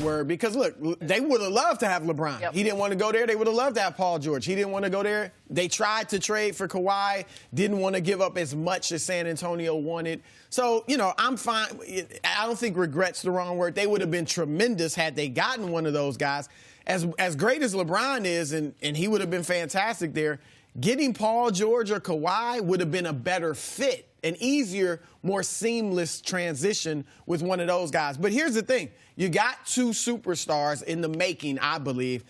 word because, look, they would have loved to have LeBron. Yep. He didn't want to go there. They would have loved to have Paul George. He didn't want to go there. They tried to trade for Kawhi, didn't want to give up as much as San Antonio wanted. So, I'm fine. I don't think regret's the wrong word. They would have been tremendous had they gotten one of those guys. As great as LeBron is, and he would have been fantastic there, getting Paul George or Kawhi would have been a better fit, an easier, more seamless transition with one of those guys. But here's the thing. You got two superstars in the making, I believe.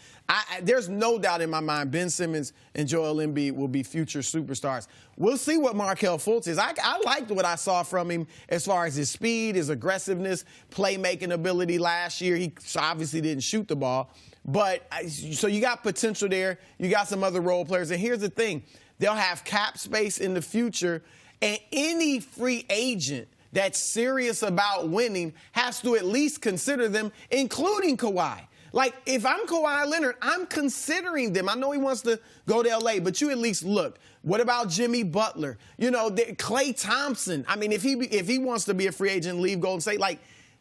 There's no doubt in my mind Ben Simmons and Joel Embiid will be future superstars. We'll see what Markelle Fultz is. I liked what I saw from him as far as his speed, his aggressiveness, playmaking ability last year. He obviously didn't shoot the ball. But so you got potential there. You got some other role players. And here's the thing. They'll have cap space in the future. And any free agent that's serious about winning has to at least consider them, including Kawhi. Like, if I'm Kawhi Leonard, I'm considering them. I know he wants to go to L.A., but you at least look. What about Jimmy Butler? Klay Thompson. I mean, if he wants to be a free agent and leave Golden State,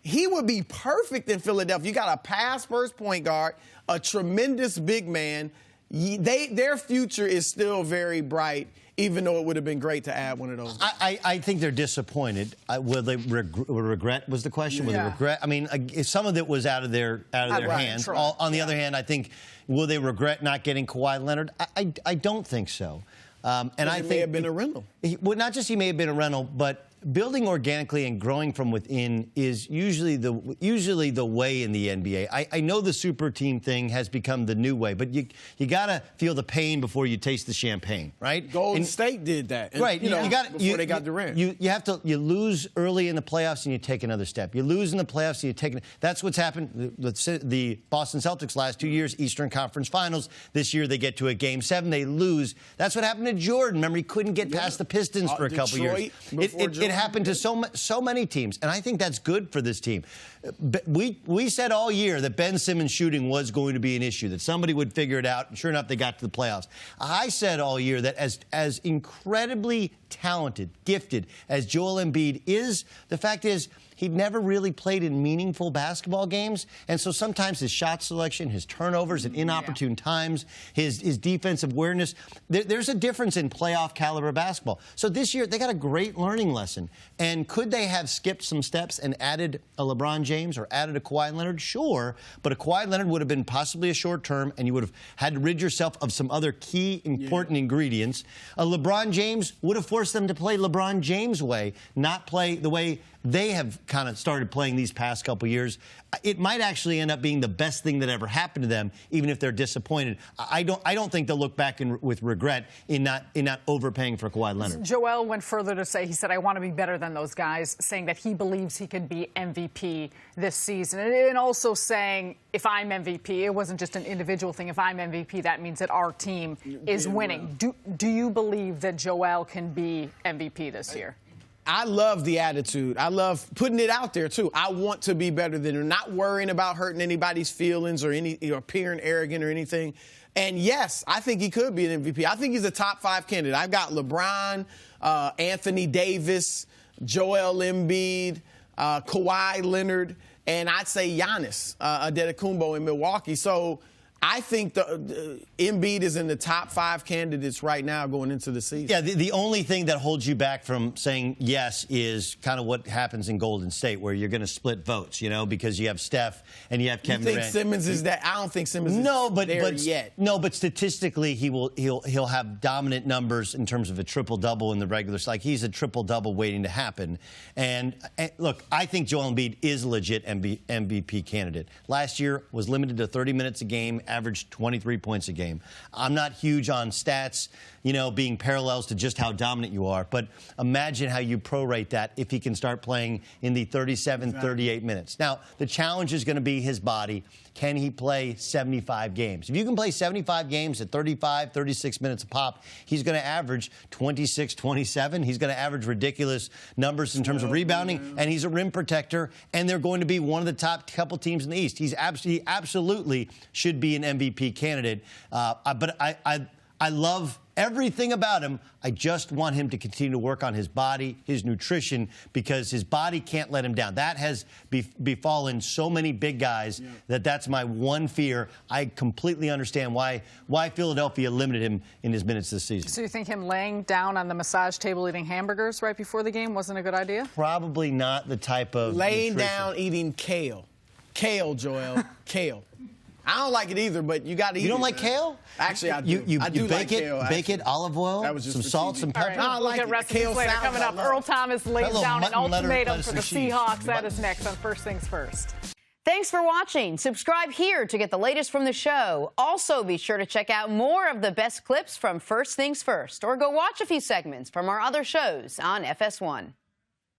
he would be perfect in Philadelphia. You got a pass-first point guard, a tremendous big man. Their future is still very bright, even though it would have been great to add one of those. I think they're disappointed. Will they regret was the question? Will they regret? I mean, some of it was out of their hands. On the other hand, I think, will they regret not getting Kawhi Leonard? I don't think so. And I think he may have been a rental. Well, not just he may have been a rental, but building organically and growing from within is usually the way in the NBA. I know the super team thing has become the new way, but you got to feel the pain before you taste the champagne, right? Golden State did that. Right. Before they got Durant. You lose early in the playoffs and you take another step. You lose in the playoffs and you take that's what's happened. The Boston Celtics last 2 years, Eastern Conference Finals. This year they get to a Game 7, they lose. That's what happened to Jordan. Remember, he couldn't get past the Pistons for a couple years. It happened to so many teams, and I think that's good for this team. We said all year that Ben Simmons shooting was going to be an issue, that somebody would figure it out, and sure enough, they got to the playoffs. I said all year that as incredibly talented, gifted as Joel Embiid is, the fact is he'd never really played in meaningful basketball games, and so sometimes his shot selection, his turnovers at inopportune times, his defensive awareness, there's a difference in playoff caliber basketball. So this year, they got a great learning lesson. And could they have skipped some steps and added a LeBron James or added a Kawhi Leonard? Sure, but a Kawhi Leonard would have been possibly a short term, and you would have had to rid yourself of some other key important ingredients. A LeBron James would have forced them to play LeBron James' way, not play the way they have kind of started playing these past couple years. It might actually end up being the best thing that ever happened to them, even if they're disappointed. I don't think they'll look back with regret in not overpaying for Kawhi Leonard. Joel went further to say, he said, I want to be better than those guys, saying that he believes he could be MVP this season. And also saying, if I'm MVP, it wasn't just an individual thing. If I'm MVP, that means that our team is winning. Do you believe that Joel can be MVP this year? I love the attitude. I love putting it out there, too. I want to be better than her, not worrying about hurting anybody's feelings or appearing arrogant or anything. And, yes, I think he could be an MVP. I think he's a top 5 candidate. I've got LeBron, Anthony Davis, Joel Embiid, Kawhi Leonard, and I'd say Giannis Antetokounmpo in Milwaukee. So I think the Embiid is in the top 5 candidates right now going into the season. Yeah, the only thing that holds you back from saying yes is kind of what happens in Golden State, where you're going to split votes, because you have Steph and you have Kevin Durant. You think Simmons is that? I don't think Simmons is there yet. No, but statistically, he'll have dominant numbers in terms of a triple-double in the regular season. Like, he's a triple-double waiting to happen. And look, I think Joel Embiid is a legit MVP candidate. Last year was limited to 30 minutes a game, averaged 23 points a game. I'm not huge on stats, being parallels to just how dominant you are, but imagine how you prorate that if he can start playing in the 37, 38 minutes. Now, the challenge is going to be his body. Can he play 75 games? If you can play 75 games at 35, 36 minutes a pop, he's going to average 26, 27. He's going to average ridiculous numbers in terms of rebounding, and he's a rim protector, and they're going to be one of the top couple teams in the East. He absolutely should be an MVP candidate. But I love everything about him. I just want him to continue to work on his body, his nutrition, because his body can't let him down. That has befallen so many big guys that's my one fear. I completely understand why Philadelphia limited him in his minutes this season. So you think him laying down on the massage table eating hamburgers right before the game wasn't a good idea? Probably not the type of laying nutrition. down eating kale. Kale, Joel. Kale. I don't like it either, but you got to eat it. You don't like kale? Actually, I do. I do like kale. Bake it, olive oil, That was just some for salt, TV. some pepper. All right, we'll like get it. recipes Kale later. salads, Coming up, I love Earl it. Thomas lays little down an mutton ultimatum lettuce for the and cheese. Seahawks. That is next on First Things First. Thanks for watching. Subscribe here to get the latest from the show. Also, be sure to check out more of the best clips from First Things First, or go watch a few segments from our other shows on FS1.